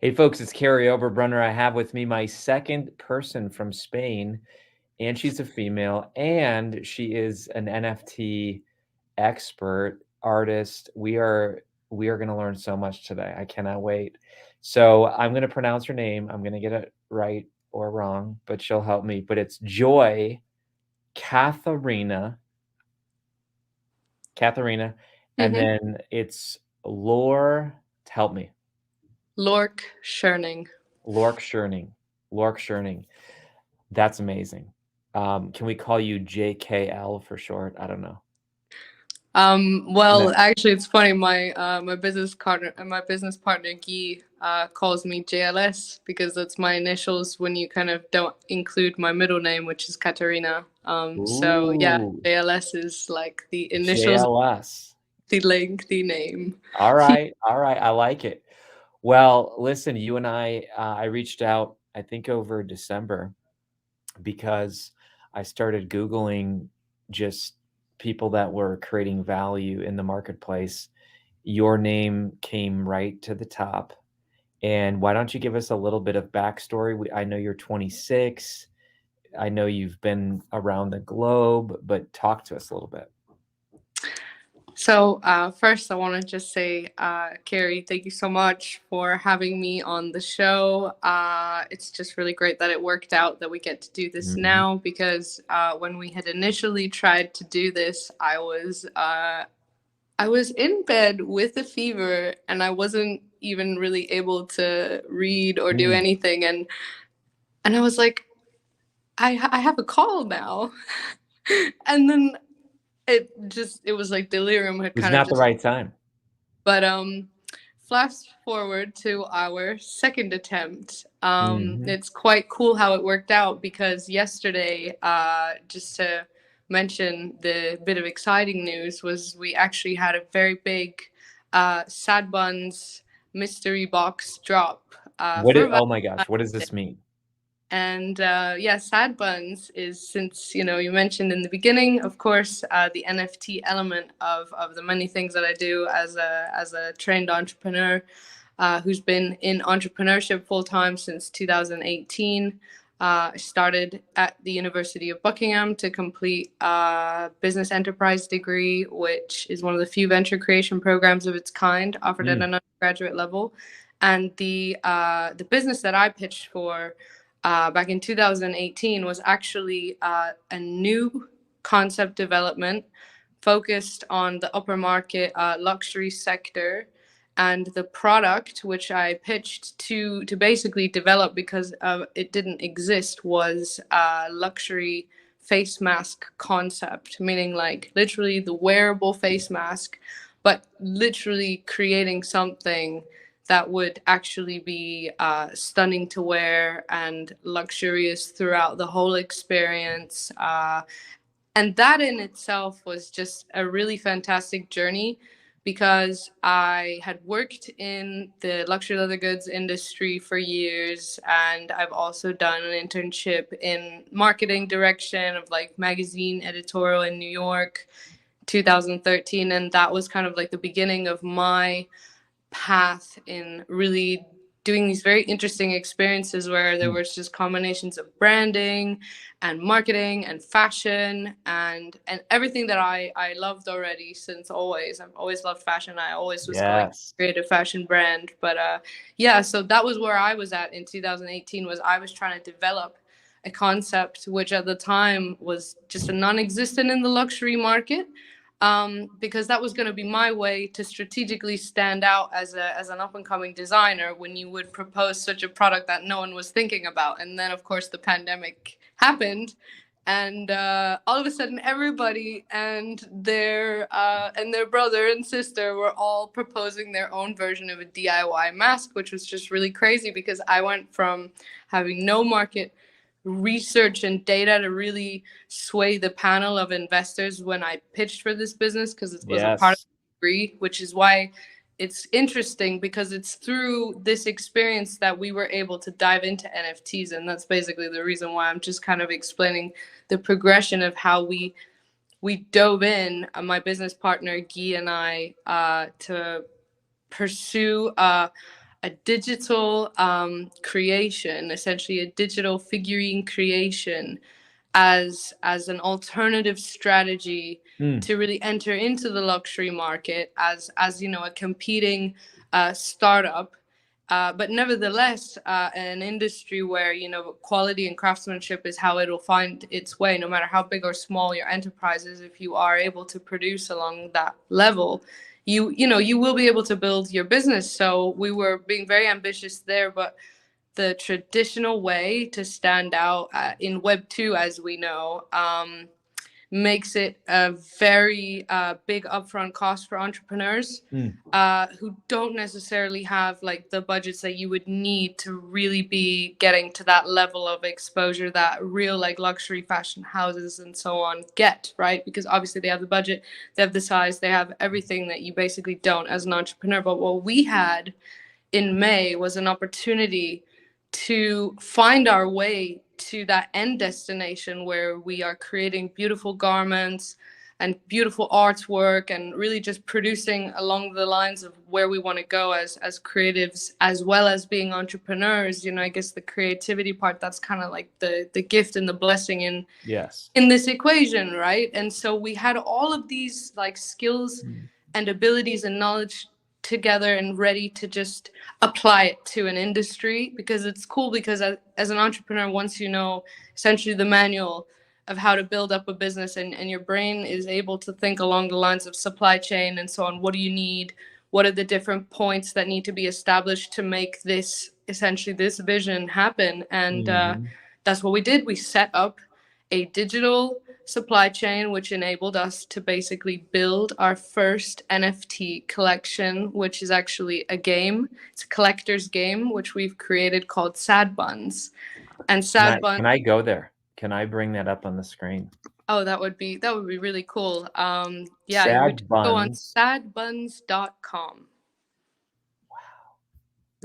Hey folks, it's Kary Oberbrunner. I have with me my second person from Spain, and she's a female, and she is an NFT expert, artist. We are going to learn so much today. I cannot wait. So I'm going to pronounce her name. I'm going to get it right or wrong, but she'll help me. But it's Joy Katharina, and Mm-hmm. then it's Lore. Help me. Lorck-Schierning. Lorck-Schierning. Lorck-Schierning. That's amazing. Can we call you JKL for short? I don't know. Well, No. actually, it's funny. My business partner Guy calls me JLS because that's my initials when you kind of don't include my middle name, which is Katarina. So yeah, Ooh, JLS is like the initials of JLS. the lengthy name. All right, all right. I like it. Well, listen, you and I reached out, I think over December, because I started Googling just people that were creating value in the marketplace. Your name came right to the top. And why don't you give us a little bit of backstory? I know you're 26. I know you've been around the globe, but talk to us a little bit. So first, I want to just say, Kary, thank you so much for having me on the show. It's just really great that it worked out that we get to do this Mhm. now because when we had initially tried to do this, I was in bed with a fever and I wasn't even really able to read or do Mm. anything, and I was like, I have a call now, and then it was like delirium had It was kind of not the just. right time. But flash forward to our second attempt. Mhm. It's quite cool how it worked out because yesterday, just to mention the bit of exciting news, was we actually had a very big Sad Buns mystery box drop for Oh Valentine's my gosh, what does Day. this mean? And yeah, Sad Buns is, since you mentioned in the beginning, of course, the NFT element of the many things that I do as a trained entrepreneur who's been in entrepreneurship full time since 2018. I started at the University of Buckingham to complete a business enterprise degree, which is one of the few venture creation programs of its kind offered at Mm. an undergraduate level. And the business that I pitched for back in 2018 was actually a new concept development focused on the upper market luxury sector, and the product which I pitched to basically develop because it didn't exist was a luxury face mask concept, meaning like literally the wearable face mask, but literally creating something that would actually be stunning to wear and luxurious throughout the whole experience. And that in itself was just a really fantastic journey because I had worked in the luxury leather goods industry for years, and I've also done an internship in marketing direction of like magazine editorial in New York 2013, and that was kind of like the beginning of my path in really doing these very interesting experiences where there Mm. was just combinations of branding and marketing and fashion and everything that I loved already since always. I've always loved fashion. I always was going to Yes. create a fashion brand. But yeah, so that was where I was at in 2018, was I was trying to develop a concept which at the time was just a non-existent in the luxury market, because that was going to be my way to strategically stand out as an up and coming designer when you would propose such a product that no one was thinking about. And then, of course, the pandemic happened, and all of a sudden, everybody and their brother and sister were all proposing their own version of a DIY mask, which was just really crazy because I went from having no market research and data to really sway the panel of investors when I pitched for this business, because it was a part of Yes. the degree, which is why it's interesting because it's through this experience that we were able to dive into NFTs. And that's basically the reason why I'm just kind of explaining the progression of how we dove in, my business partner Guy and I, to pursue a digital creation, essentially a digital figurine creation, as an alternative strategy to really enter into the luxury market as you know, a competing startup, but nevertheless an industry where, you know, quality and craftsmanship is how it'll find its way, no matter how big or small your enterprise is. If you are able to produce along that level, you know, you will be able to build your business. So we were being very ambitious there, but the traditional way to stand out in Web 2, as we know, makes it a very big upfront cost for entrepreneurs who don't necessarily have like the budgets that you would need to really be getting to that level of exposure that real like luxury fashion houses and so on get, right? Because obviously they have the budget, they have the size, they have everything that you basically don't as an entrepreneur. But what we had in May was an opportunity to find our way to that end destination where we are creating beautiful garments and beautiful artwork and really just producing along the lines of where we want to go as creatives, as well as being entrepreneurs. You know, I guess the creativity part, that's kind of like the gift and the blessing in this equation, right? And so we had all of these like skills and abilities and knowledge together and ready to just apply it to an industry, because it's cool, because as an entrepreneur, once you know essentially the manual of how to build up a business, and your brain is able to think along the lines of supply chain and so on, what do you need, what are the different points that need to be established to make this essentially this vision happen. And that's what we did. We set up a digital supply chain, which enabled us to basically build our first NFT collection, which is actually a game. It's a collector's game, which we've created called Sad Buns. And Sad Buns. Can I go there? Can I bring that up on the screen? Oh, that would be really cool. Yeah, Sad you would go on Buns. sadbuns.com. Wow.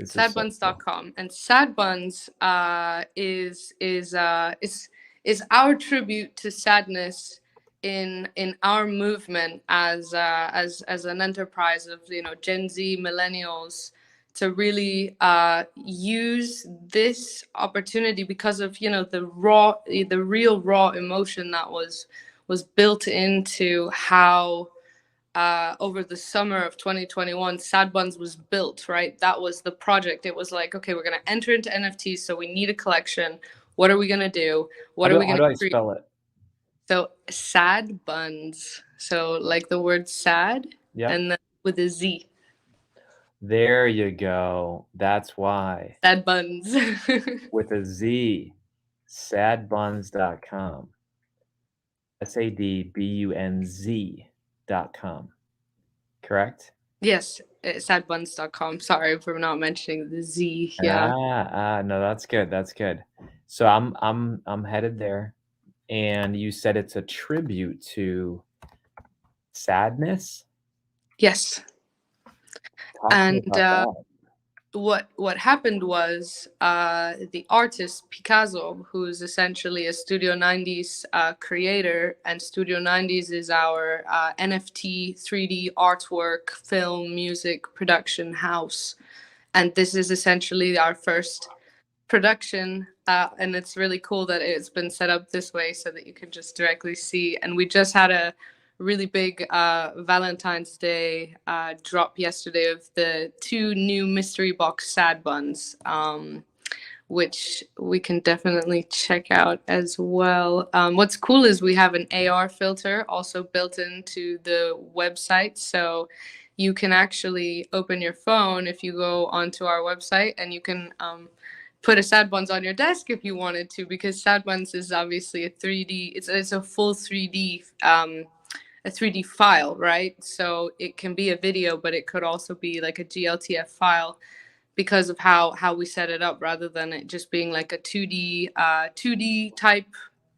Sadbuns.com. And Sad Buns is our tribute to sadness in our movement as an enterprise of, you know, Gen Z millennials, to really use this opportunity because of, you know, the real raw emotion that was built into how over the summer of 2021 Sad Buns was built, right? That was the project. It was like, okay, we're going to enter into NFTs, so we need a collection. What are we going to do? What are we going to create? How do I spell it? So Sad Buns. So like the word sad, and then with a Z. There you go. That's why. Sad Buns. With a Z. Sadbuns.com. SADBUNZ.com. Correct? Yes, sadbuns.com. Sorry for not mentioning the Z. Yeah. No, that's good. That's good. So I'm headed there. And you said it's a tribute to sadness? Yes. And what happened was the artist Picasso, who's essentially a Studio 90s creator, and Studio 90s is our NFT 3D artwork, film, music production house. And this is essentially our first production, and it's really cool that it's been set up this way so that you can just directly see. And we just had a really big Valentine's Day drop yesterday of the 2 new mystery box Sad Buns, which we can definitely check out as well. What's cool is we have an AR filter also built into the website, so you can actually open your phone if you go onto our website, and you can put a Sad Buns on your desk if you wanted to, because Sad Buns is obviously a 3D, it's a full 3D a 3D file, right? So it can be a video, but it could also be like a GLTF file, because of how we set it up, rather than it just being like a 2D type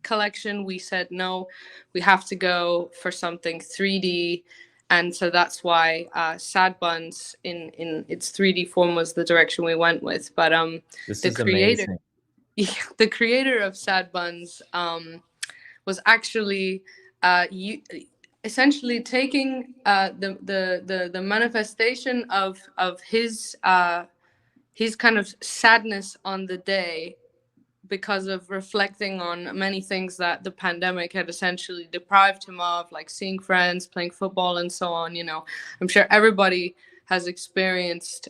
collection. We said no, we have to go for something 3D. And so that's why Sad Buns in its 3D form was the direction we went with. But this is amazing. The creator of Sad Buns was actually essentially taking the manifestation of his his kind of sadness on the day because of reflecting on many things that the pandemic had essentially deprived him of, like seeing friends, playing football, and so on. You know, I'm sure everybody has experienced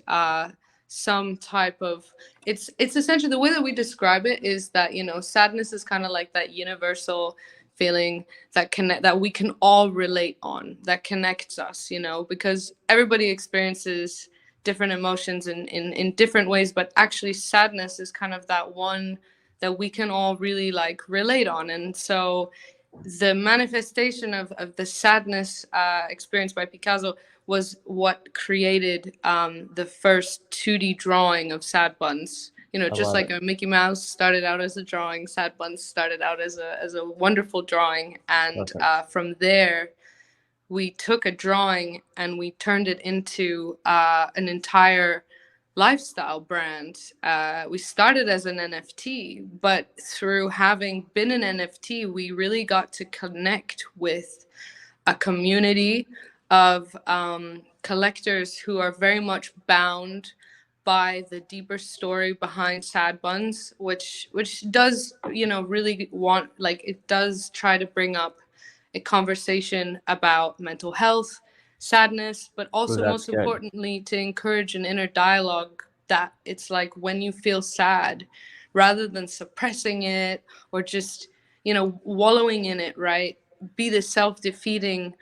some type of. It's essentially the way that we describe it is that, you know, sadness is kind of like that universal feeling that we can all relate on, that connects us, you know, because everybody experiences different emotions in different ways, but actually sadness is kind of that one that we can all really like relate on. And so the manifestation of the sadness experienced by Picasso was what created the first 2D drawing of sad buns. You know, I just love like it. a Mickey Mouse started out as a drawing, sad buns started out as a wonderful drawing, and Perfect. from there we took a drawing and we turned it into an entire lifestyle brand. We started as an NFT, but through having been an NFT, we really got to connect with a community of collectors who are very much bound by the deeper story behind sad buns, which does, you know, really want, like, it does try to bring up a conversation about mental health, sadness, but Oh, also that's most good. importantly to encourage an inner dialogue, that it's like when you feel sad, rather than suppressing it or just, you know, wallowing in it, right? Be the self-defeating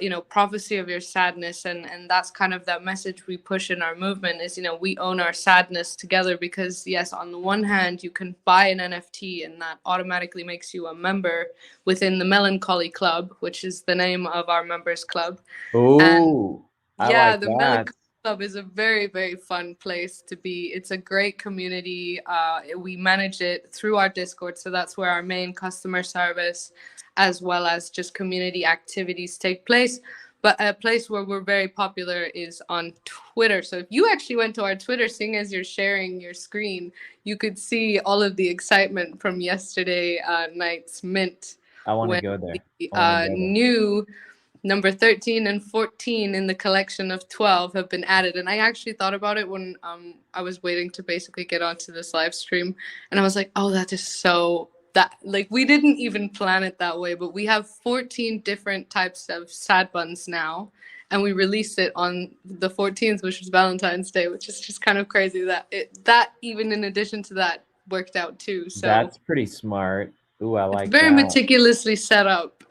you know, prophecy of your sadness. And that's kind of that message we push in our movement is, you know, we own our sadness together. Because yes, on the one hand, you can buy an NFT and that automatically makes you a member within the Melancholy Club, which is the name of our members club. And Oh, I yeah, like the that. Melancholy Club is a very, very fun place to be. It's a great community. We manage it through our Discord, so that's where our main customer service, as well as just community activities, take place. But a place where we're very popular is on Twitter. So if you actually went to our Twitter, seeing as you're sharing your screen, you could see all of the excitement from yesterday night's mint, I want to when go there. the I want to go there. new number 13 and 14 in the collection of 12 have been added. And I actually thought about it when I was waiting to basically get onto this live stream. And I was like, oh, that is so, that, like, we didn't even plan it that way, but we have 14 different types of sad buns now. And we released it on the 14th, which was Valentine's Day, which is just kind of crazy that that even in addition to that worked out too. So That's pretty smart. Ooh, I it's like very that. meticulously set up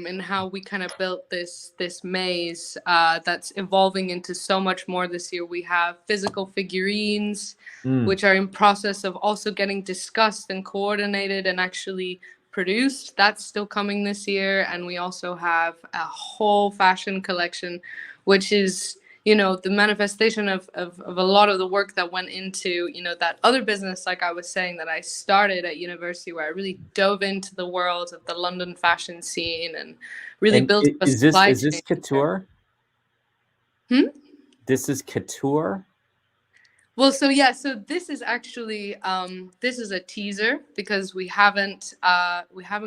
in how we kind of built this maze that's evolving into so much more this year. We have physical figurines, Mm. which are in process of also getting discussed and coordinated and actually produced. That's still coming this year. And we also have a whole fashion collection, which is, you know, the manifestation of a lot of the work that went into, you know, that other business, like I was saying, that I started at university, where I really dove into the world of the London fashion scene and really And built a is this supply is this chain there. couture? Hmm? This is couture? Well, so yeah, so this is actually this is a teaser because we haven't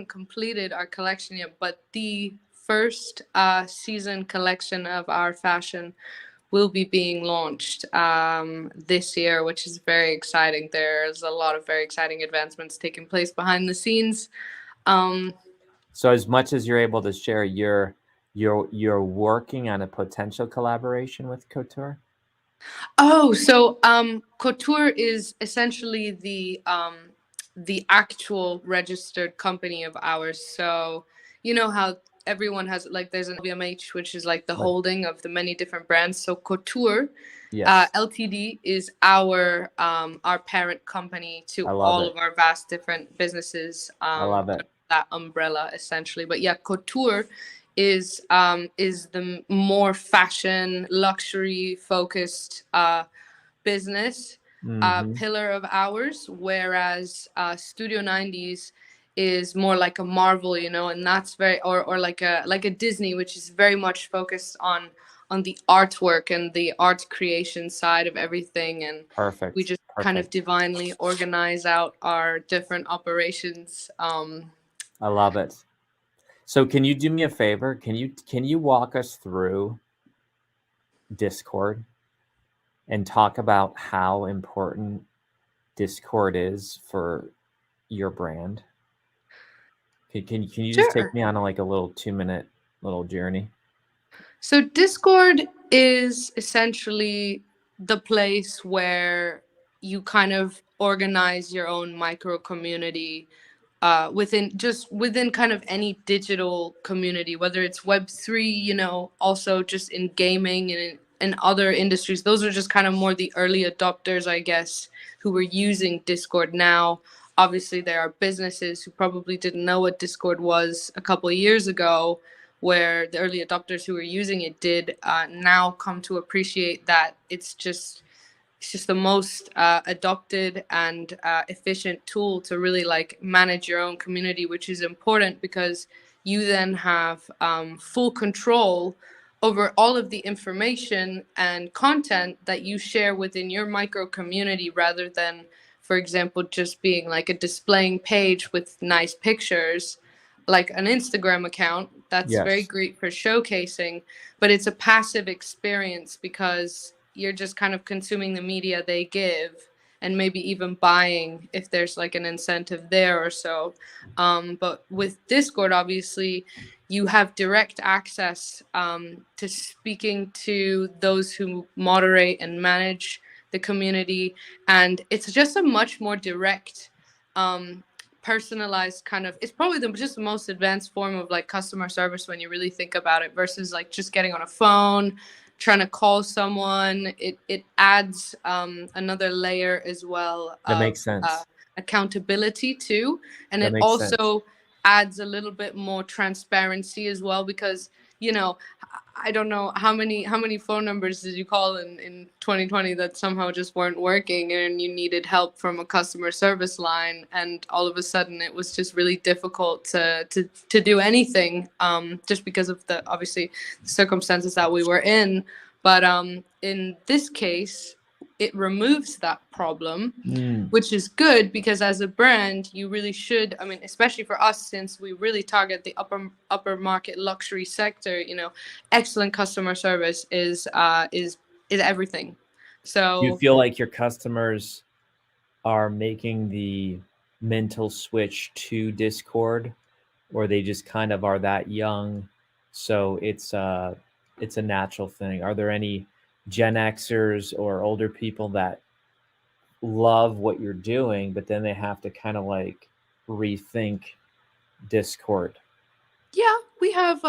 completed our collection yet, but the first season collection of our fashion will be being launched this year, which is very exciting. There's a lot of very exciting advancements taking place behind the scenes. Um, So as much as you're able to share, you're working on a potential collaboration with couture? oh, so Couture is essentially the actual registered company of ours. So you know how everyone has, like, there's an LVMH, which is like the Right. holding of the many different brands. So Couture Yes. Ltd is our parent company to I love all it. of our vast different businesses I love under it. that umbrella essentially. But yeah, Couture is the more fashion luxury focused business Mhm. pillar of ours, whereas Studio 90s is more like a Marvel, you know, and that's very, or like a Disney, which is very much focused on the artwork and the art creation side of everything. And we Perfect. just kind of Perfect. divinely organize out our different operations. I love it. So can you do me a favor? Can you walk us through Discord and talk about how important Discord is for your brand? Can you just take Sure. me on like a little 2-minute little journey? So Discord is essentially the place where you kind of organize your own micro community within kind of any digital community, whether it's Web3, also just in gaming and in other industries. Those are just kind of more the early adopters, I guess, who were using Discord. Now, obviously, there are businesses who probably didn't know what Discord was a couple of years ago, where the early adopters who were using it did now come to appreciate that it's just the most adopted and efficient tool to really like manage your own community, which is important because you then have full control over all of the information and content that you share within your micro community, rather than, for example, just being like a displaying page with nice pictures like an Instagram account. That's very Yes. great for showcasing, but it's a passive experience because you're just kind of consuming the media they give, and maybe even buying if there's like an incentive there or so. But with Discord, obviously, you have direct access to speaking to those who moderate and manage the community. And it's just a much more direct, personalized kind of, it's probably just the most advanced form of like customer service when you really think about it, versus like just getting on a phone trying to call someone. It adds another layer as well That of makes sense. accountability too, and That it makes sense. also adds a little bit more transparency as well, because you know I don't know how many phone numbers did you call in 2020 that somehow just weren't working, and you needed help from a customer service line, and all of a sudden it was just really difficult to do anything, just because of the obviously circumstances that we were in. But in this case, it removes that problem, Mm. which is good, because as a brand, you really should, I mean, especially for us, since we really target the upper market luxury sector, excellent customer service is everything. Do you So feel like your customers are making the mental switch to Discord, or they just kind of are that young, so it's a natural thing? Are there any Gen Xers or older people that love what you're doing, but then they have to kind of like rethink Discord? yeah, we have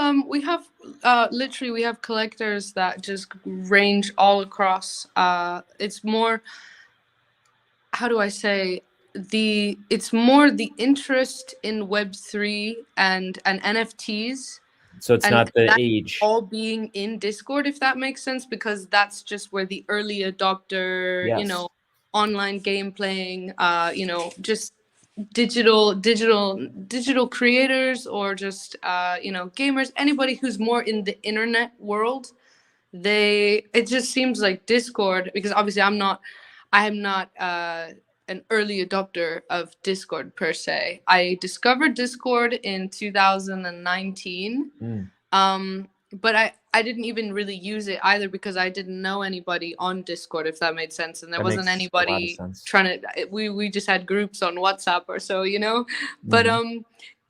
literally we have collectors that just range all across. It's more, how do I say, it's more the interest in Web3 and NFTs, So it's and not the that age. all being in Discord, if that makes sense, because that's just where the early adopter, Yes. online game playing, just digital creators, or just gamers, anybody who's more in the internet world. It just seems like Discord, because obviously I am not an early adopter of Discord per se. I discovered Discord in 2019. Mm, But I didn't even really use it either, because I didn't know anybody on Discord, if that made sense, and there that wasn't makes a lot of anybody sense. trying to. We just had groups on WhatsApp or so. But Hmm.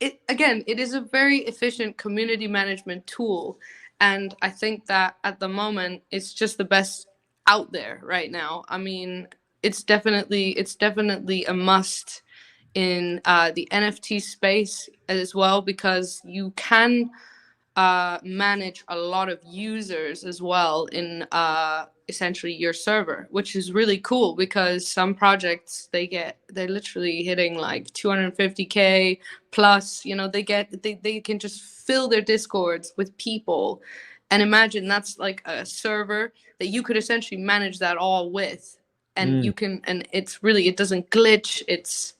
it is a very efficient community management tool, and I think that at the moment it's just the best out there right now. I mean, it's definitely a must in the NFT space as well, because you can manage a lot of users as well in essentially your server, which is really cool, because some projects they're literally hitting like 250K plus. They can just fill their discords with people, and imagine that's like a server that you could essentially manage that all with, and Mm. you can, and it doesn't glitch. It's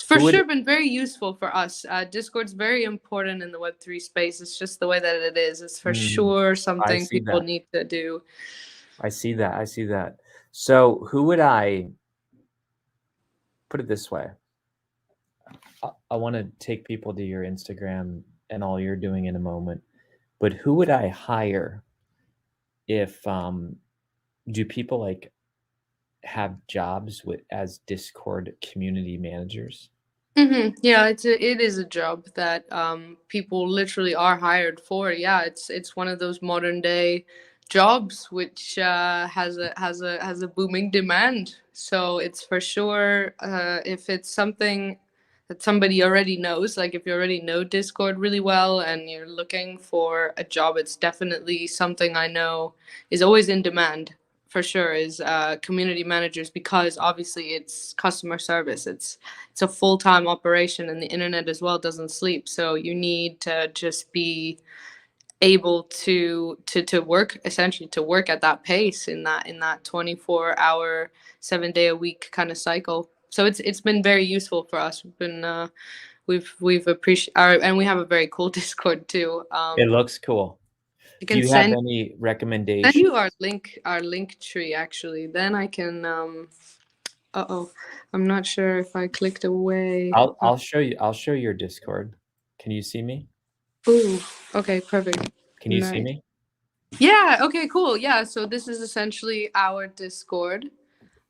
for Who would sure been very useful for us. Discord's very important in the Web3 space. It's just the way that it is. It's for mm, sure I something see people that. need to do. I see that. I see that. So who would I put it this way? I want to take people to your Instagram and all you're doing in a moment, but who would I hire if do people like have jobs with as Discord community managers? Yeah, it is a job that people literally are hired for. Yeah, it's one of those modern day jobs which has a booming demand. So it's for sure, if it's something that somebody already knows, like if you already know Discord really well and you're looking for a job, it's definitely something I know is always in demand for sure, is community managers, because obviously it's customer service. It's a full-time operation, and the internet as well doesn't sleep, so you need to just be able to work, essentially to work at that pace, in that 24-hour 7-day a week kind of cycle. So it's been very useful for us. We've appreciated our, and we have a very cool Discord too. It looks cool. I Do can you have send any you recommendations? our link tree, actually. Then I can uh-oh, I'm not sure if I clicked away. I'll show you. I'll show your Discord. Can you see me? Ooh, okay, perfect. Can you see Nice. me? Yeah, okay, cool. Yeah, so this is essentially our Discord.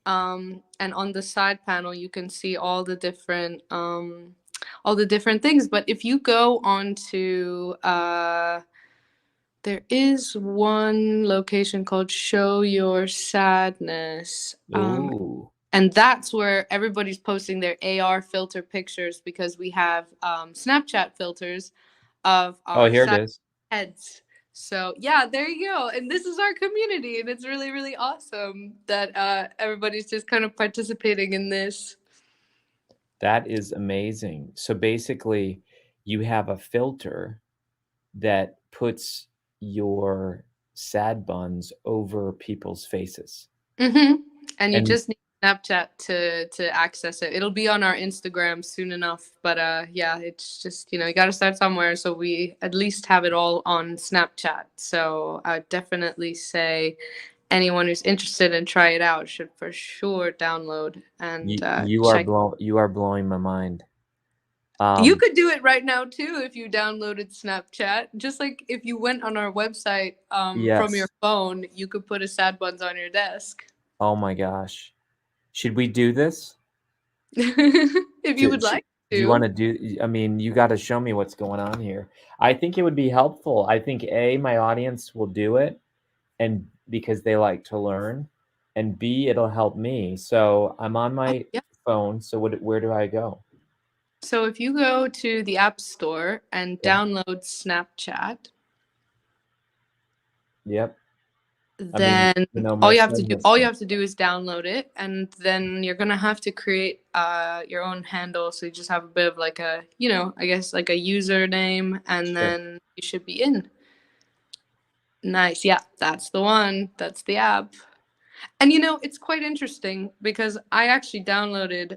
And on the side panel you can see all the different things. But if you go on to there is one location called Show Your Sadness. Ooh. And that's where everybody's posting their AR filter pictures, because we have Snapchat filters of Oh, our here it sad is. heads. So yeah, there you go. And this is our community, and it's really, really awesome that everybody's just kind of participating in this. That is amazing. So basically, you have a filter that puts your sad buns over people's faces. hmm And you And just need Snapchat to access it. It'll be on our Instagram soon enough. But yeah, it's just, you got to start somewhere. So we at least have it all on Snapchat. So I would definitely say anyone who's interested and try it out should for sure download and check. you are blowing my mind. You Um, could do it right now too if you downloaded Snapchat. Just like if you went on our website from your yes. phone, you could put a sad buns on your desk. Oh my gosh. Should we do this? If you Do, would like do you want to. to do? I mean, you got to show me what's going on here. I think it would be helpful. I think A, my audience will do it, and because they like to learn, and B, it'll help me. So I'm on Oh, my yeah. phone. So where do I go? So if you go to the App Store and Yeah. download Snapchat, Yep. I mean, then my son has all you some. have to do is download it, and then you're gonna have to create your own handle. So you just have a bit of like a, I guess like a username, and Sure. then you should be in. Nice. Yeah, that's the one. That's the app. And it's quite interesting because I actually downloaded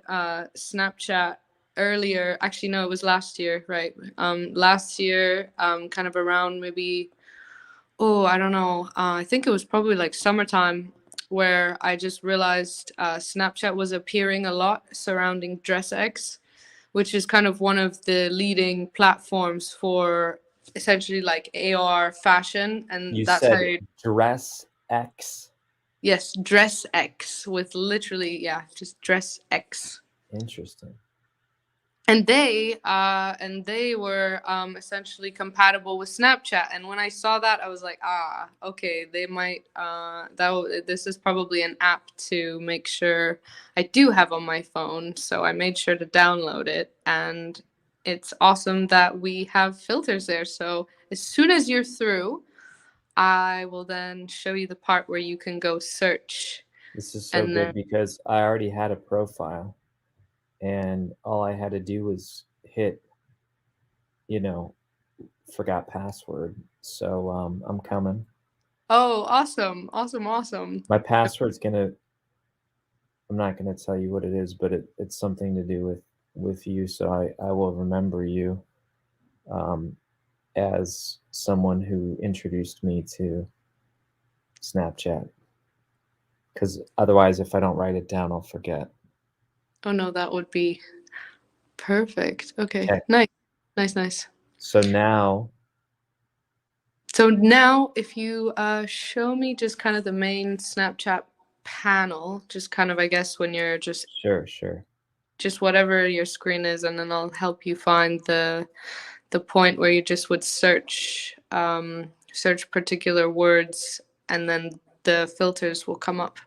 Snapchat earlier. Actually, no, it was last year, right? Last year, kind of around maybe, oh, I don't know. I think it was probably like summertime, where I just realized Snapchat was appearing a lot surrounding DressX, which is kind of one of the leading platforms for essentially like AR fashion, and You that's how said dress X. yes, Dress X, with literally, yeah, just Dress X. Interesting. And they were essentially compatible with Snapchat. And when I saw that, I was like, okay, they might this is probably an app to make sure I do have on my phone. So I made sure to download it, and it's awesome that we have filters there. So as soon as you're through, I will then show you the part where you can go search. This is so And good then, because I already had a profile, and all I had to do was hit, you know, forgot password. So I'm coming. oh, awesome, awesome, awesome. My password's gonna. I'm not gonna tell you what it is, but it's something to do with you. So I will remember you um, as someone who introduced me to Snapchat. Because otherwise, if I don't write it down, I'll forget. Oh no, that would be perfect. Okay, Okay. nice, nice, nice. So now, So now if you show me just kind of the main Snapchat panel, just kind of, I guess, when you're just Sure. just whatever your screen is, and then I'll help you find the point where you just would search search particular words, and then the filters will come up.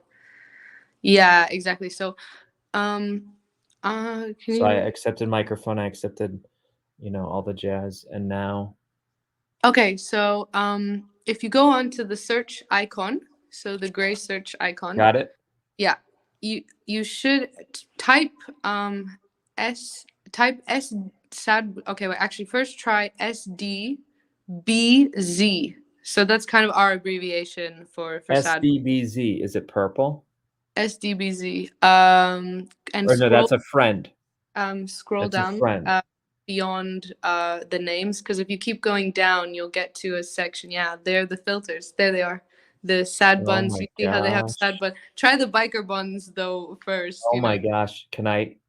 Yeah, exactly. So can So I you accepted microphone, I accepted, all the jazz, and now okay, so if you go on to the search icon, so the gray search icon, got it. yeah, you should type s type s sad okay, wait, actually first try SDBZ. So that's kind of our abbreviation for sad. SDBZ, is it purple? SDBZ. And Or no, that's a friend. scroll That's a down friend. beyond the names, because if you keep going down, you'll get to a section. Yeah, they're the filters. There they are. The sad Oh buns. my You see how they have sad gosh. buns. Try the biker buns though first. Oh my gosh.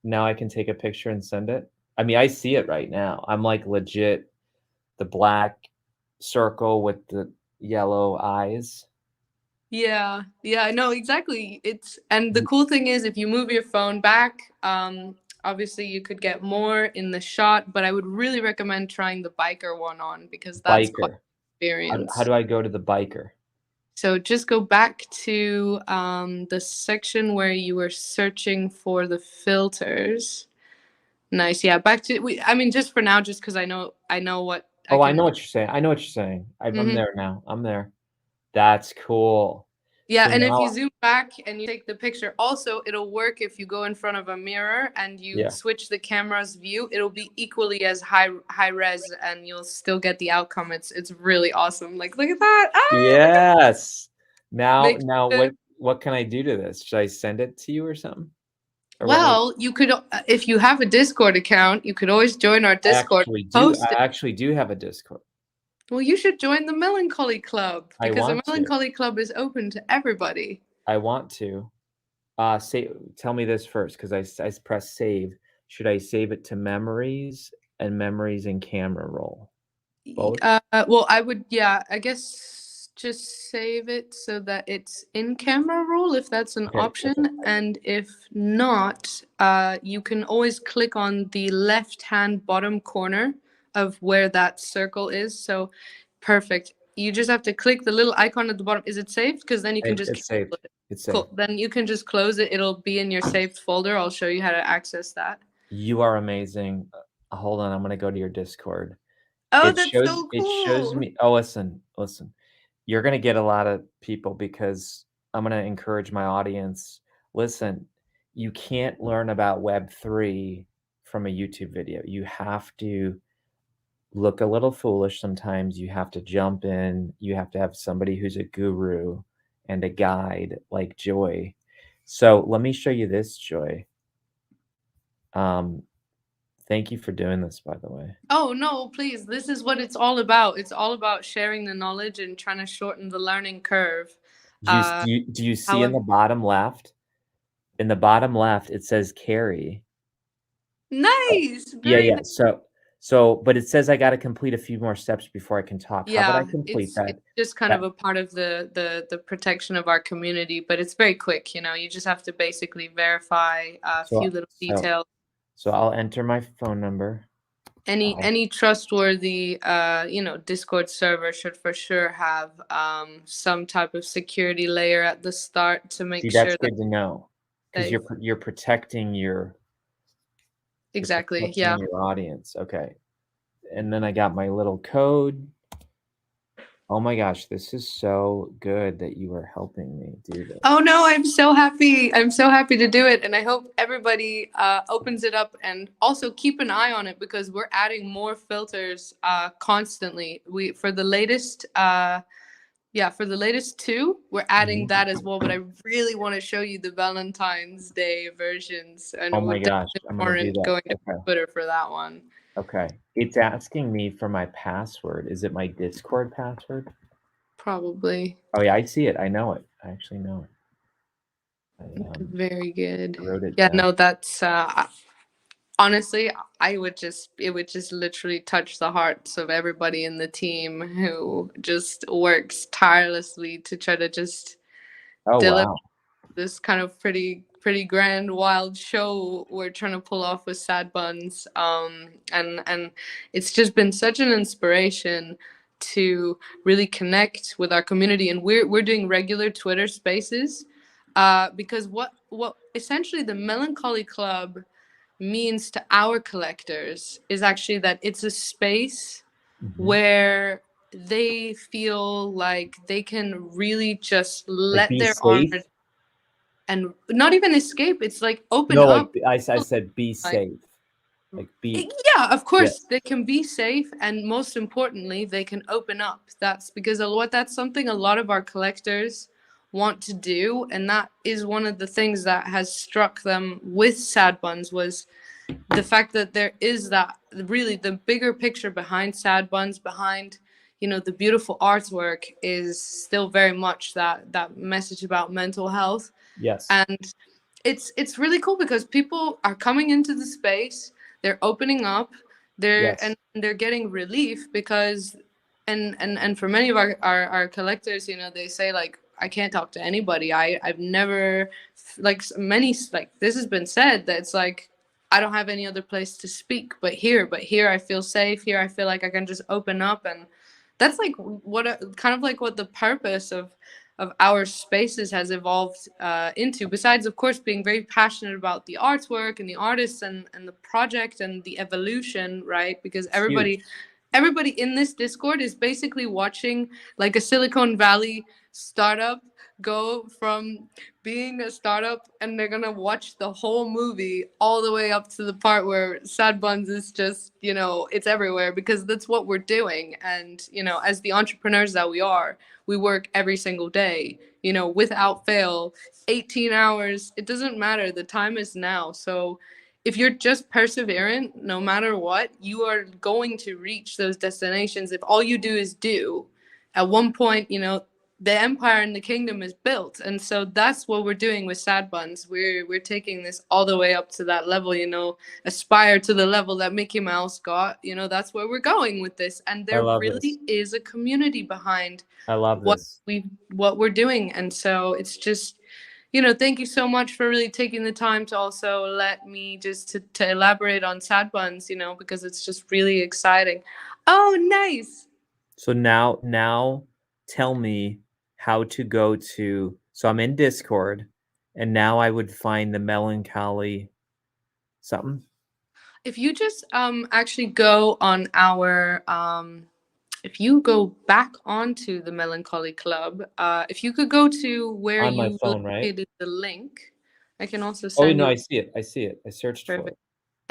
Now I can take a picture and send it? I mean, I see it right now. I'm like legit the black circle with the yellow eyes. Yeah, I know exactly. And the cool thing is, if you move your phone back, obviously you could get more in the shot, but I would really recommend trying the biker one on, because that's quite Biker. an How experience. do I go to the biker? So just go back to the section where you were searching for the filters. Nice. Yeah, back to I mean, just for now, just because I know what I Oh, I know can. what you're saying. I know what you're saying. I'm Mhm. there now. I'm there. That's cool. Yeah, So and if you now, zoom back and you take the picture, also it'll work if you go in front of a mirror and you yeah. switch the camera's view. It'll be equally as high res, and you'll still get the outcome. It's really awesome. Like, look at that. Ah, look at Yes. Now, make now sure what can I do to this? Should I send it to you or something? Or what? Well, you could, if you have a Discord account, you could always join our Discord. Post it. I actually do have a Discord. Well, you should join the Melancholy Club, I because the want to. Melancholy Club is open to everybody. I want to. Tell me this first, because I press save. Should I save it to memories and memories in camera roll? Both? Well, I would, yeah, I guess just save it so that it's in camera roll if that's an Okay, option. perfect. And if not, you can always click on the left-hand bottom corner of where that circle is. So perfect. You just have to click the little icon at the bottom. Is it saved? Because then you can just It's saved. cancel it. It's saved. Cool. Then you can just close it. It'll be in your saved folder. I'll show you how to access that. You are amazing. Hold on, I'm gonna go to your Discord. Oh, It that's shows so it shows cool. me. Oh, listen. You're gonna get a lot of people because I'm gonna encourage my audience. Listen, you can't learn about Web3 from a YouTube video. You have to look a little foolish sometimes. You have to jump in. You have to have somebody who's a guru and a guide like Joy. So let me show you this, Joy. Thank you for doing this, by the way. Oh, no, please. This is what it's all about. It's all about sharing the knowledge and trying to shorten the learning curve. Do you see in However, the bottom left? In the bottom left, it says Kary. nice. Yeah, Very yeah. nice. But it says I got to complete a few more steps before I can talk. How about I Yeah, complete it's that? just kind That of a part of the protection of our community, but it's very quick. You just have to basically verify a so few little so details. so I'll enter my phone number. Any trustworthy Discord server should for sure have some type of security layer at the start to make See, that's sure that good to know because they you're protecting exactly, yeah. your audience. Okay. And then I got my little code. Oh my gosh, this is so good that you are helping me do this. Oh no, I'm so happy. I'm so happy to do it. And I hope everybody opens it up, and also keep an eye on it, because we're adding more filters constantly. For the latest for the latest two, we're adding Mhm. that as well. But I really want to show you the Valentine's Day versions, and Oh it my would gosh, definitely I'm gonna do warrant that. going to Okay. Twitter for that one. Okay. It's asking me for my password. Is it my Discord password? Probably. Oh yeah, I see it. I know it. I actually know it. Very good. I wrote it Yeah, down. no, that's Honestly, it would just literally touch the hearts of everybody in the team who just works tirelessly to try to just Oh, deliver wow. this kind of pretty grand wild show we're trying to pull off with Sad Buns. And it's just been such an inspiration to really connect with our community, and we're doing regular Twitter spaces, because what essentially the Melancholy Club means to our collectors is actually that it's a space Mhm. where they feel like they can really just Like, let be their armor safe? and not even escape. It's like open No, like, up. I said be Like, safe. Like, be yeah, of course yes. they can be safe, and most importantly, they can open up. That's because that's something a lot of our collectors want to do, and that is one of the things that has struck them with Sad Buns was the fact that there is that really the bigger picture behind Sad Buns, behind the beautiful artwork, is still very much that message about mental health. Yes. And it's really cool because people are coming into the space, they're opening up, Yes. they're getting relief because and for many of our collectors, they say like, I can't talk to anybody. I've never, like, many, like, this has been said, that it's like, I don't have any other place to speak but here I feel safe. Here I feel like I can just open up. And that's like kind of like what the purpose of our spaces has evolved into, besides of course being very passionate about the artwork and the artists and the project and the evolution, right? Because It's huge. everybody in this Discord is basically watching like a Silicon Valley startup go from being a startup, and they're gonna watch the whole movie all the way up to the part where Sad Buns is just, it's everywhere, because that's what we're doing. And as the entrepreneurs that we are, we work every single day, without fail, 18 hours. It doesn't matter, the time is now. So if you're just perseverant, no matter what, you are going to reach those destinations if all you do is do. At one point, the empire and the kingdom is built. And so that's what we're doing with Sad Buns. We're taking this all the way up to that level, aspire to the level that Mickey Mouse got. That's where we're going with this. And I there love this. really is a community behind I love what this. we're doing. And so it's just, thank you so much for really taking the time to also let me just to elaborate on Sad Buns, because it's just really exciting. Oh, nice. So now tell me how to go to, so I'm in Discord, and now I would find the Melancholy something? If you just actually go on our if you go back onto the Melancholy Club, if you could go to where On my you phone, right? located the link, I can also Oh, send no, you. I see it. I see it. I searched for Perfect. it.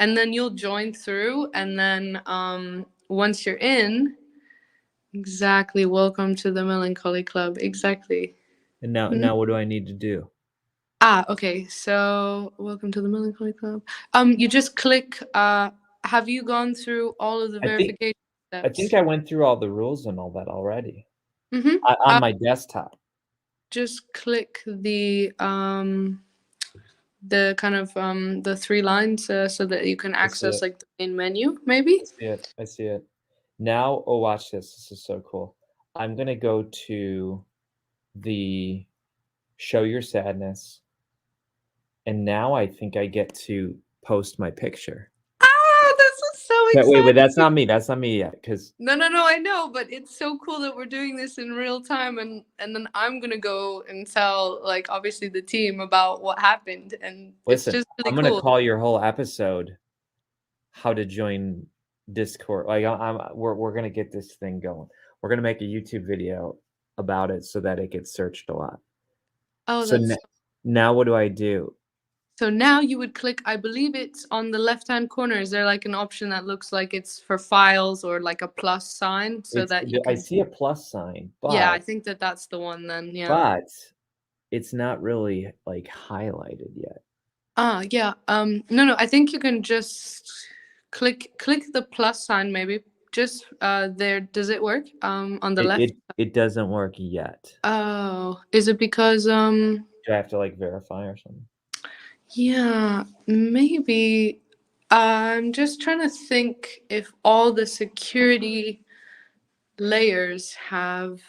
And then you'll join through, and then once you're in, exactly, welcome to the Melancholy Club. Exactly. And now what do I need to do? Okay. So welcome to the Melancholy Club. You just click. Have you gone through all of the I think verification I think steps? I went through all the rules and all that already. Mm-hmm. On my desktop. Just click the kind of the three lines, so that you can I see access it. like the main menu, I maybe. see it. I see it. Now, oh, watch this. This is so cool. I'm gonna go to the show your sadness, and now I think I get to post my picture. This is so Wait, that's exciting. not me. That's not me yet, because No, I know, but it's so cool that we're doing this in real time, and then I'm gonna go and tell, like, obviously the team about what happened, and it's listen, just really I'm gonna cool. call your whole episode how to join Discord. Like, we're gonna get this thing going. We're gonna make a YouTube video about it so that it gets searched a lot. Oh, So that's now what do I do? so now you would click, I believe it's on the left-hand corner. Is there like an option that looks like it's for files, or like a plus sign, so that you I can? see a plus sign, Yeah, I think that that's the one then. Yeah. but it's not really like highlighted yet. Yeah. No, I think you can just click the plus sign, maybe. Just there. Does it work? On the It left. it it doesn't work yet. Oh, is it because Do I have to like verify or something? yeah, maybe. I'm just trying to think if all the security layers have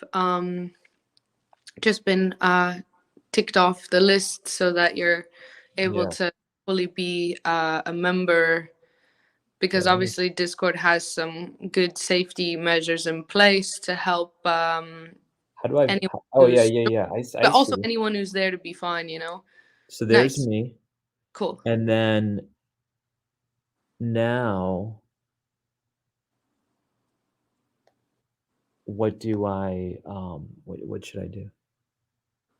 just been ticked off the list so that you're able Yeah. to fully be a member, Yeah. because obviously Discord has some good safety measures in place to help How do I? anyone Oh yeah, who's, yeah, yeah. I but also see. anyone who's there to be fine, you know? So there's Nice. me, Cool. and then now, what do I? What should I do?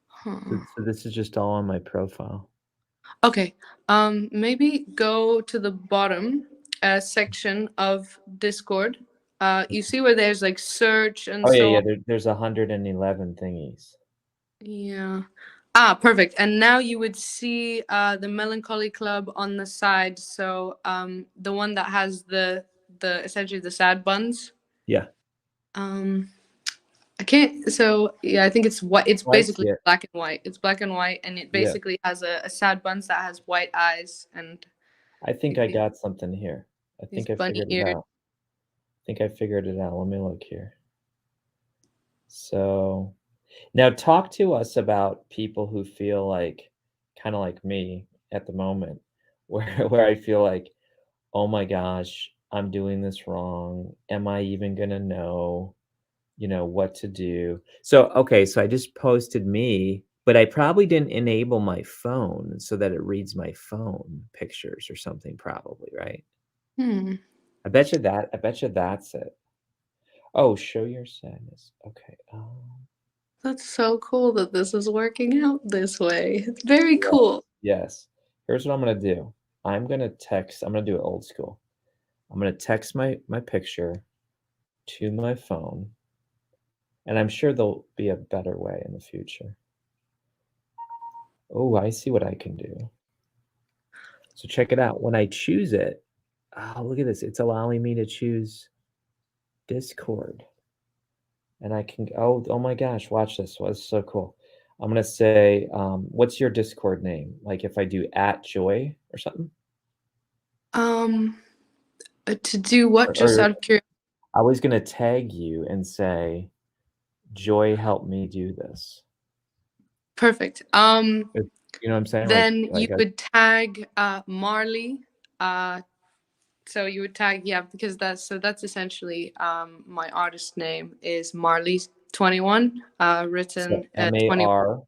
Huh. So this is just all on my profile. Okay. Maybe go to the bottom section of Discord. You see where there's like search and Oh yeah, so yeah. on. There's 111 thingies. Yeah. Ah, perfect. And now you would see the Melancholy Club on the side. So the one that has the essentially the sad buns. Yeah. Um, I can't. So yeah, I think it's what it's Oh, I basically see it. black and white. It's black and white, and it Yeah. basically has a sad buns that has white eyes and I think I got something here. I these think I bunny figured it ears. out. I think I figured it out. Let me look here. So now talk to us about people who feel like kind of like me at the moment, where I feel like, oh my gosh, I'm doing this wrong. Am I even gonna know, what to do? So okay, so I just posted me, but I probably didn't enable my phone so that it reads my phone pictures or something, probably, right? Hmm. I bet you that's it. Oh, show your sadness. Okay. That's so cool that this is working out this way. It's very Yes. cool. Yes. Here's what I'm gonna do. I'm gonna do it old school. I'm gonna text my picture to my phone, and I'm sure there'll be a better way in the future. Oh, I see what I can do. So check it out. When I choose it, oh, look at this. It's allowing me to choose Discord. And I can, oh my gosh, watch this. Well, it's so cool. I'm gonna say, what's your Discord name? Like if I do at Joy or something? Um, to do what? Just Or out of curiosity. I was gonna tag you and say, Joy helped me do this. Perfect. It- You know what I'm saying? Then you Like I, would tag Marley. So you would tag, yeah, because that's essentially my artist name is Marley21, so written MAR,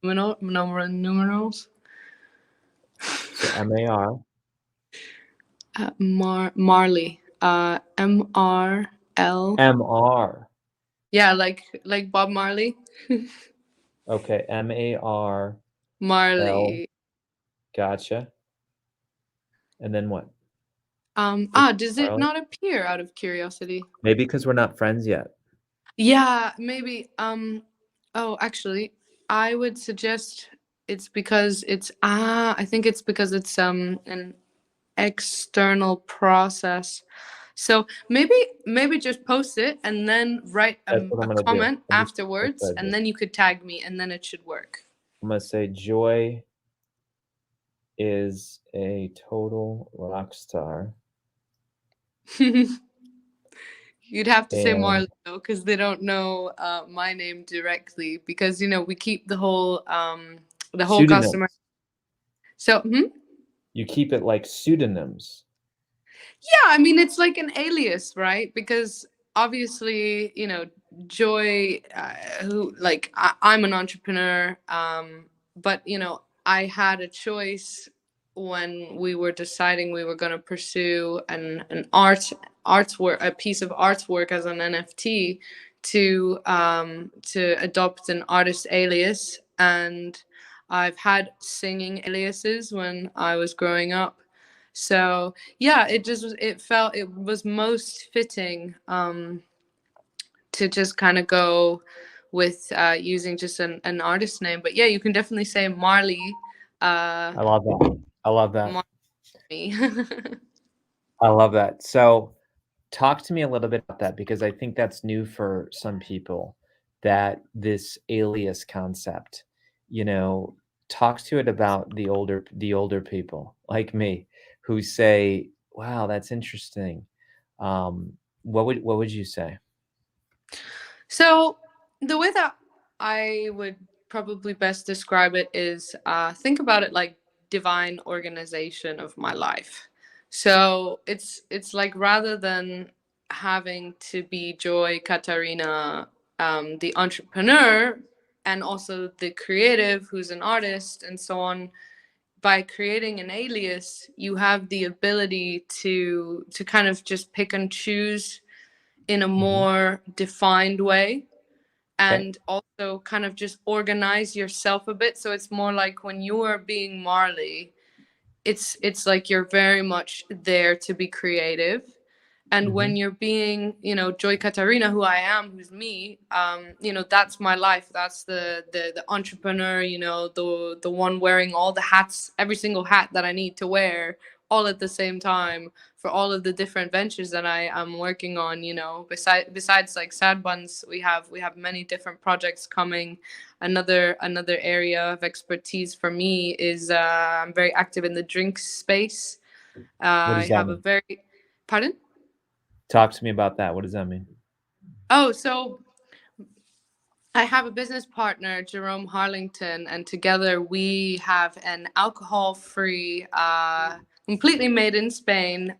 21 numerals. so MAR, Marley. MRL. MR. Yeah, like Bob Marley. Okay, MARL. Marley. Gotcha. And then what? Just Does it Marley? not appear out of curiosity? Maybe because we're not friends yet. Yeah, maybe. Oh, actually, I would suggest it's because it's I think it's because it's an external process. So maybe just post it and then write That's what I'm a gonna do. comment That's what afterwards, I and do. then you could tag me, and then it should work. I'm gonna say Joy is a total rock star, You'd have to say and Marley though, because they don't know my name directly. Because we keep the whole customer. pseudonyms. So You keep it like pseudonyms. yeah, I mean it's like an alias, right? Because obviously, Joy, who like I'm an entrepreneur, but I had a choice when we were deciding we were going to pursue an artwork, a piece of artwork as an NFT, to adopt an artist alias. And I've had singing aliases when I was growing up. So yeah, it was most fitting to just kind of go with using just an artist name. But yeah, you can definitely say Marley. I love that. I love that. Marley. I love that. So, talk to me a little bit about that because I think that's new for some people, that this alias concept, you know, talk to it about the older people like me who say, "Wow, that's interesting." What would you say? So the way that I would probably best describe it is think about it like divine organization of my life. So it's like rather than having to be Joy Katharina, the entrepreneur, and also the creative who's an artist and so on, by creating an alias, you have the ability to kind of just pick and choose in a Mhm. more defined way, Okay. and also kind of just organize yourself a bit. So it's more like when you are being Marley, it's like you're very much there to be creative. And when Mhm. you're being, Joy Katarina, who I am, who's me, that's my life. That's the entrepreneur, the one wearing all the hats, every single hat that I need to wear, all at the same time for all of the different ventures that I am working on. Besides like Sad Buns, we have many different projects coming. Another area of expertise for me is I'm very active in the drinks space. What I does that have a mean? very Pardon? Talk to me about that. What does that mean? Oh, so I have a business partner, Jerome Harlington, and together we have an alcohol-free, completely made in Spain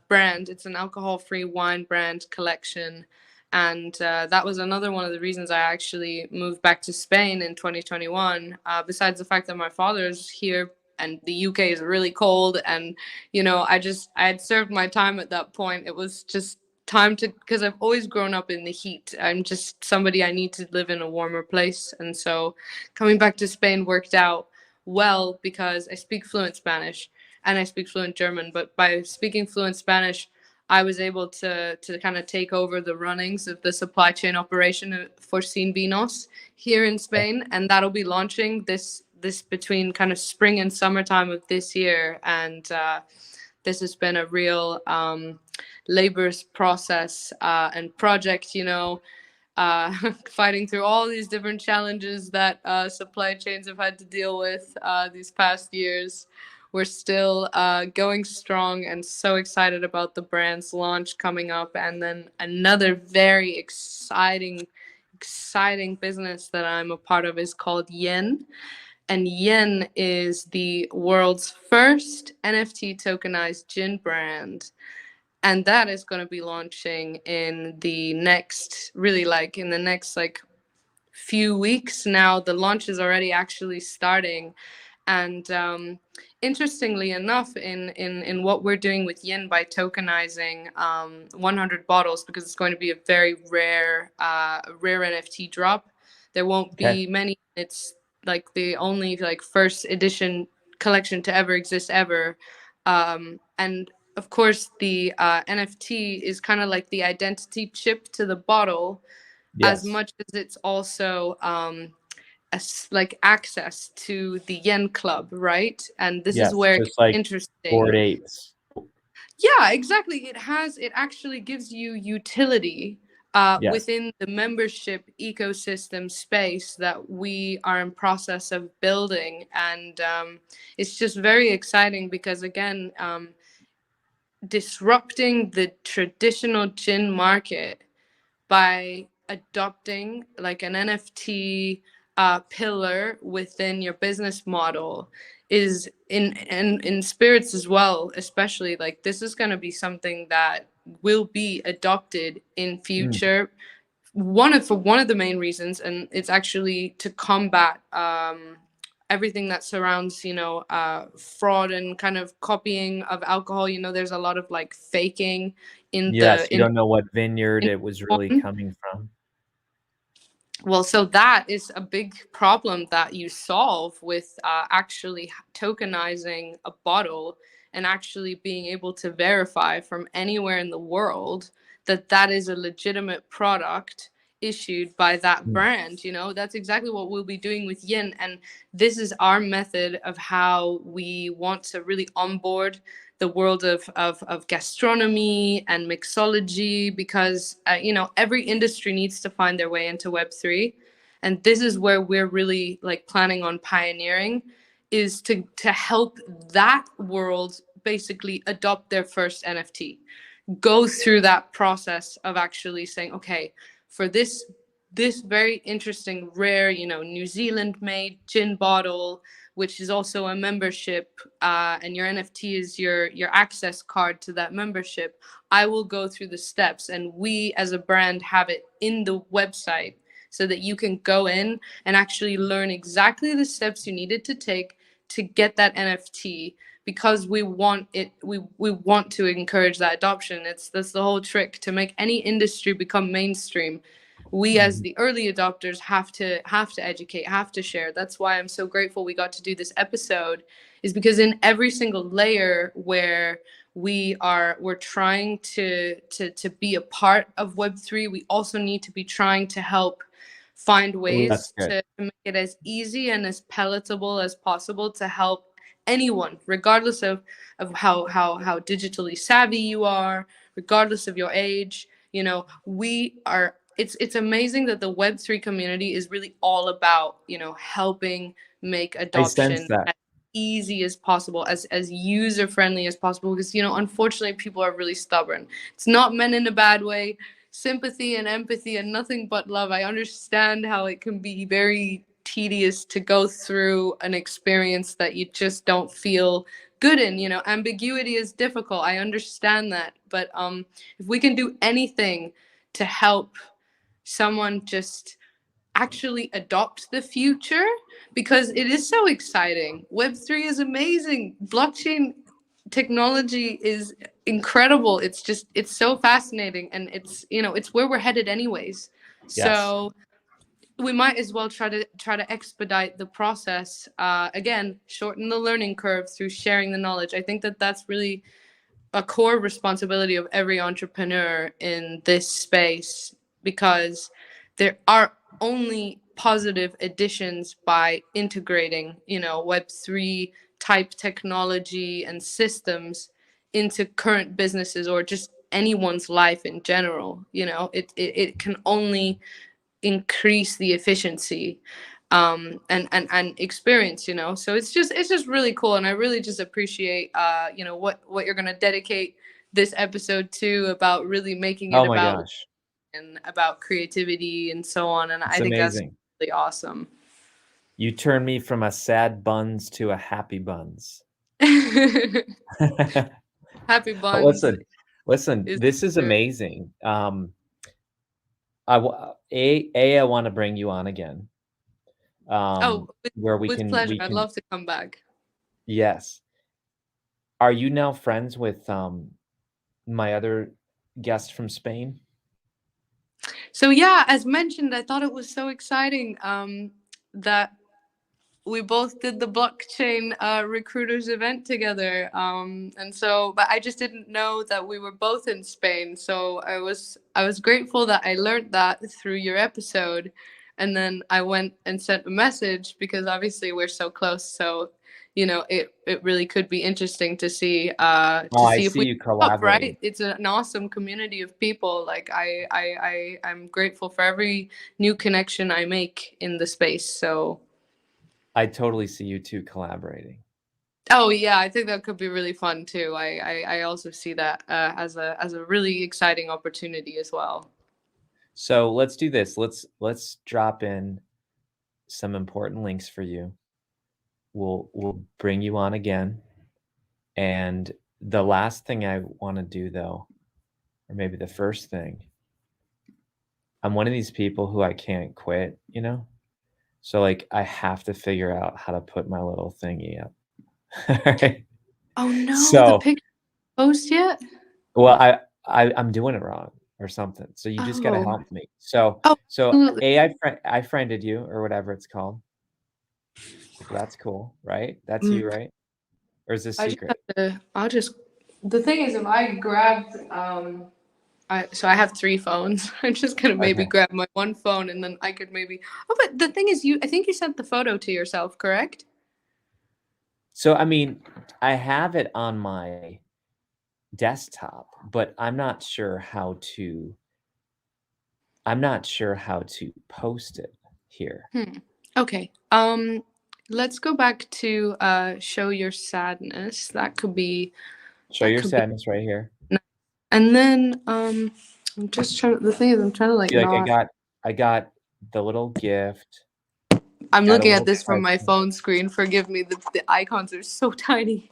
brand. It's an alcohol-free wine brand collection, and that was another one of the reasons I actually moved back to Spain in 2021. Besides the fact that my father is here and the UK is really cold, and I had served my time at that point. It was just time to, because I've always grown up in the heat. I'm just somebody, I need to live in a warmer place. And so coming back to Spain worked out well because I speak fluent Spanish and I speak fluent German. But by speaking fluent Spanish, I was able to kind of take over the runnings of the supply chain operation for Sin Vinos here in Okay. Spain, and that'll be launching this between kind of spring and summertime of this year. And this has been a real laborious process and project, fighting through all these different challenges that supply chains have had to deal with these past years. We're still going strong and so excited about the brand's launch coming up. And then another very exciting business that I'm a part of is called Yen. And Yen is the world's first NFT tokenized gin brand. And that is going to be launching in the next, really like in the next like few weeks now. The launch is already actually starting. And interestingly enough, in what we're doing with Yin by tokenizing 100 bottles, because it's going to be a very rare NFT drop. There won't Okay. be many. It's like the only like first edition collection to ever exist ever. And of course, the NFT is kind of like the identity chip to the bottle, as Yes. much as it's also like access to the Yen Club, right? And this is Yes. where it Just gets like Bored interesting. Apes. Yeah, exactly. It actually gives you utility Yes. within the membership ecosystem space that we are in process of building. And it's just very exciting because, again, disrupting the traditional gin market by adopting like an NFT pillar within your business model is in spirits as well, especially like this is going to be something that will be adopted in Mm. future. For one of the main reasons, and it's actually to combat everything that surrounds fraud and kind of copying of alcohol. There's a lot of like faking in Yes, the you don't know what vineyard in it was really coming from. Well, so that is a big problem that you solve with actually tokenizing a bottle and actually being able to verify from anywhere in the world that that is a legitimate product issued by that Mm. brand. That's exactly what we'll be doing with Yin. And this is our method of how we want to really onboard the world of gastronomy and mixology, because every industry needs to find their way into Web3, and this is where we're really like planning on pioneering, is to help that world basically adopt their first NFT, go through that process of actually saying, okay, for this very interesting, rare, New Zealand made gin bottle, which is also a membership, and your NFT is your access card to that membership. I will go through the steps, and we as a brand have it in the website so that you can go in and actually learn exactly the steps you needed to take to get that NFT, because we want it, we want to encourage that adoption. That's the whole trick, to make any industry become mainstream. We as the early adopters have to educate, have to share. That's why I'm so grateful we got to do this episode, is because in every single layer where we're trying to be a part of Web3, we also need to be trying to help find Ooh, that's ways good. to make it as easy and as palatable as possible to help anyone, regardless of how digitally savvy you are, regardless of your age. We are, it's amazing that the Web3 community is really all about, helping make I sense adoption that. as easy as possible, as user friendly as possible, because unfortunately people are really stubborn. It's not meant in a bad way. Sympathy and empathy and nothing but love. I understand how it can be very tedious to go through an experience that you just don't feel good in. Ambiguity is difficult. I understand that. But if we can do anything to help someone just actually adopt the future, because it is so exciting. Web3 is amazing. Blockchain technology is incredible. It's so fascinating, and it's where we're headed anyways. Yes. So we might as well try to expedite the process, again, shorten the learning curve through sharing the knowledge. I think that that's really a core responsibility of every entrepreneur in this space, because there are only positive additions by integrating, Web3 type technology and systems into current businesses or just anyone's life in general. It can only increase the efficiency, and experience. So it's just really cool, and I really just appreciate what you're going to dedicate this episode to, about really making it Oh my about gosh. and about creativity and so on, and It's I think that's amazing. really awesome. You turned me from a sad buns to a happy buns. Happy buns Listen, is this is amazing. I wanna bring you on again, oh, where with pleasure, we I'd can. love to come back. Yes. Are you now friends with, my other guest from Spain? So yeah, as mentioned, I thought it was so exciting, that we both did the blockchain recruiters event together, and so, but I just didn't know that we were both in Spain. So I was grateful that I learned that through your episode, and then I went and sent a message, because obviously we're so close. So it really could be interesting to see, Oh, I if see we you up, right. collaborating. It's an awesome community of people. Like I'm grateful for every new connection I make in the space. So. I totally see you 2 collaborating. Oh yeah, I think that could be really fun too. I also see that, as a really exciting opportunity as well. So, let's do this. Let's drop in some important links for you. We'll bring you on again, and the last thing I wanna do, though, or maybe the first thing, I'm one of these people who I can't quit, you know? So, like, I have to figure out how to put my little thingy up. Alright? Oh no, the So, picture post yet? well, I'm doing it wrong or something, so you just gotta Oh, help me. So oh, so, absolutely. I friended you or whatever it's called. So that's cool, right? That's Mm, you, right? Or is this I just have secret? to. I'll just. The thing is, if I grabbed, so I have three phones. I'm just gonna maybe Okay. grab my one phone, and then I could maybe. Oh, but the thing is, I think you sent the photo to yourself, correct? So, I mean, I have it on my desktop, but I'm not sure how to post it here. Okay. Let's go back to show your sadness. That could be. Show your sadness right here. Nice. And then I'm just trying. The thing is, I'm trying to like See, like not. I got the little gift. I'm Got a looking at little this from my present. phone screen. Forgive me. The icons are so tiny.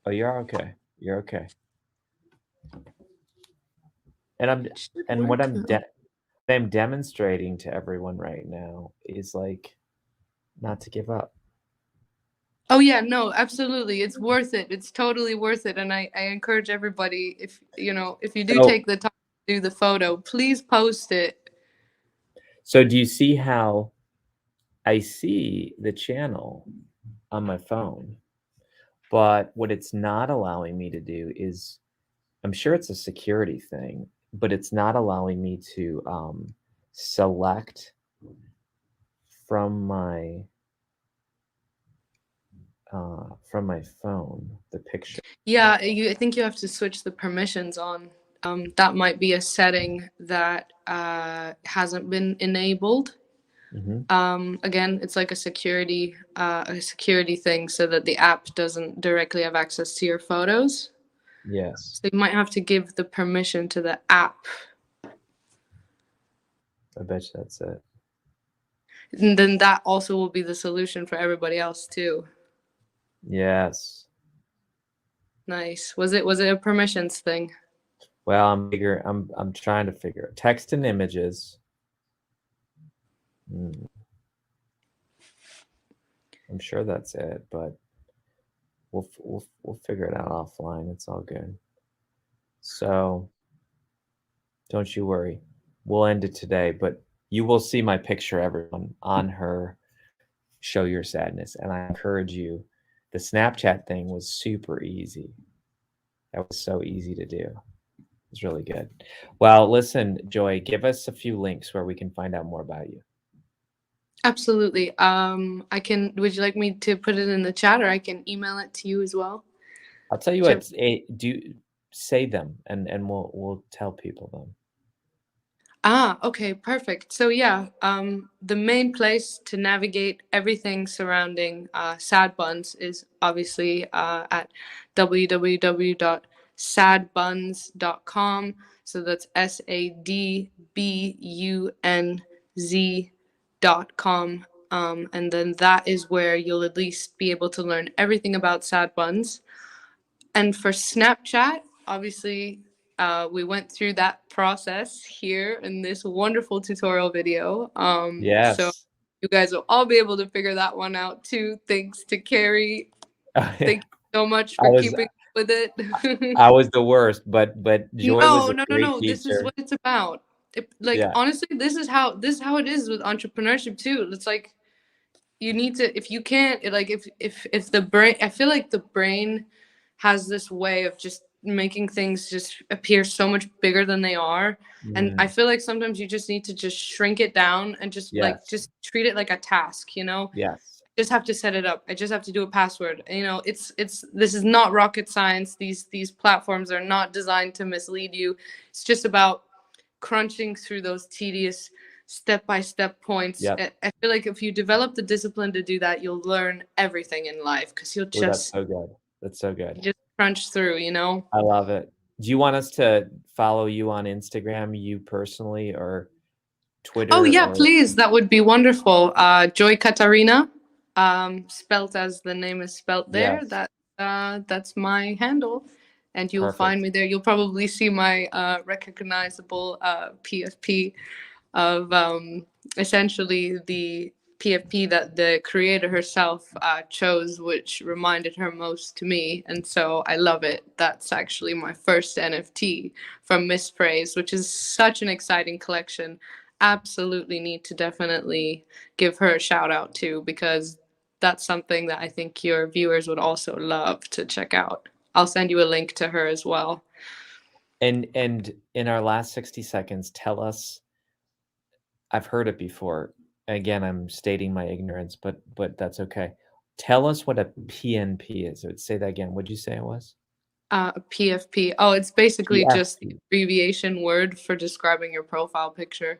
Oh, you're okay. You're okay. And what I'm demonstrating to everyone right now is like not to give up. Oh yeah, no, absolutely. It's worth it. It's totally worth it. And I encourage everybody, if if you do So, take the time to do the photo, please post it. so do you see how I see the channel on my phone? But what it's not allowing me to do is, I'm sure it's a security thing, but it's not allowing me to select from my phone the picture. Yeah, I think you have to switch the permissions on. That might be a setting that hasn't been enabled. Again, it's like a security thing, so that the app doesn't directly have access to your photos. Yes. So you might have to give the permission to the app. I bet you that's it. And then that also will be the solution for everybody else too. Yes. Nice. Was it a permissions thing? Well, I'm trying to figure it. Text and images. I'm sure that's it, but we'll figure it out offline. It's all good. So don't you worry. We'll end it today, but you will see my picture, everyone, on her Show Your Sadness. And I encourage you, the Snapchat thing was super easy. That was so easy to do. It's really good. Well, listen, Joy, give us a few links where we can find out more about you. Absolutely. I can. Would you like me to put it in the chat, or I can email it to you as well? I'll tell you what. Do say them, and we'll tell people them. Okay, perfect. So yeah, the main place to navigate everything surrounding sad buns is obviously at www.sadbuns.com. So that's SADBUNZ.com. And then that is where you'll at least be able to learn everything about sad buns. And for Snapchat, obviously, we went through that process here in this wonderful tutorial video. So Yes. you guys will all be able to figure that one out too. Thanks to Kary. Thank you so much for keeping up with it. I was the worst, but Joy was a No. great This is teacher. what it's about. Yeah. Honestly, this is how it is with entrepreneurship too. It's like you need to, if you can't, like if the brain, I feel like the brain has this way of just making things just appear so much bigger than they are. And I feel like sometimes you just need to just shrink it down and just Yes. treat it like a task, Yes. I just have to set it up. I just have to do a password. It's this is not rocket science. These platforms are not designed to mislead you. It's just about crunching through those tedious step-by-step points. Yep. I feel like if you develop the discipline to do that, you'll learn everything in life, because you'll Oh, that's just so good. That's so good. just crunch through. I love it. Do you want us to follow you on Instagram, you personally, or Twitter? Oh yeah, or... please. That would be wonderful. Joy Katharina, spelt as the name is spelt there. Yes. That's my handle, and you'll find me there. You'll probably see my recognizable PFP of essentially the PFP that the creator herself chose, which reminded her most to me. And so I love it. That's actually my first NFT from Miss Praise, which is such an exciting collection. Absolutely need to definitely give her a shout out too, because that's something that I think your viewers would also love to check out. I'll send you a link to her as well. And in our last 60 seconds, tell us, I've heard it before. Again, I'm stating my ignorance, but that's okay. Tell us what a PNP is. So say that again. What'd you say it was? PFP. Oh, it's basically PFP. just the abbreviation word for describing your profile picture.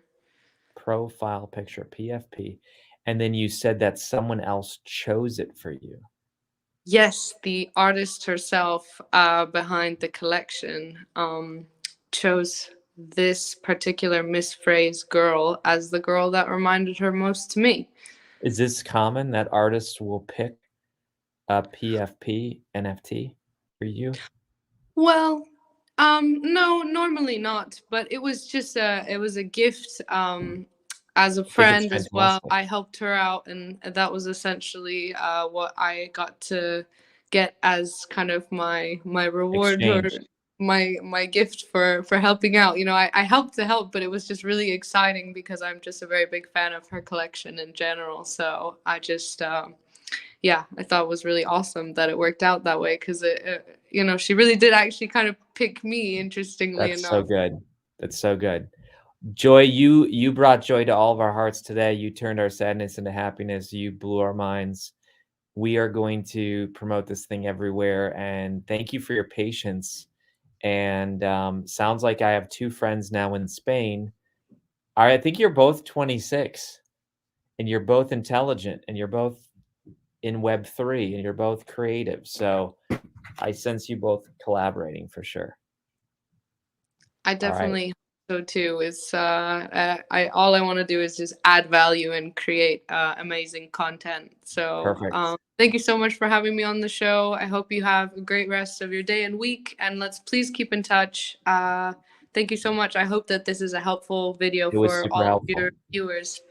Profile picture, PFP. And then you said that someone else chose it for you. Yes, the artist herself behind the collection chose this particular misphrased girl as the girl that reminded her most to me. Is this common that artists will pick a PFP NFT for you? Well, no, normally not, but it was a gift as a I think it's friend as well. fantastic. I helped her out, and that was essentially what I got to get as kind of my reward, or Exchange. my gift for helping out. You know, I helped to help, but it was just really exciting because I'm just a very big fan of her collection in general. So I just yeah, I thought it was really awesome that it worked out that way, because you know, she really did actually kind of pick me, interestingly That's so enough. good. That's so good. Joy, you brought joy to all of our hearts today. You turned our sadness into happiness. You blew our minds. We are going to promote this thing everywhere, and thank you for your patience. And sounds like I have two friends now in Spain. I think you're both 26, and you're both intelligent, and you're both in Web3, and you're both creative. So I sense you both collaborating for sure. I All right, definitely hope so too. Is I all I want to do is just add value and create amazing content. So perfect. thank you so much for having me on the show. I hope you have a great rest of your day and week, and let's please keep in touch. Thank you so much. I hope that this is a helpful video It was for super all of helpful. your viewers.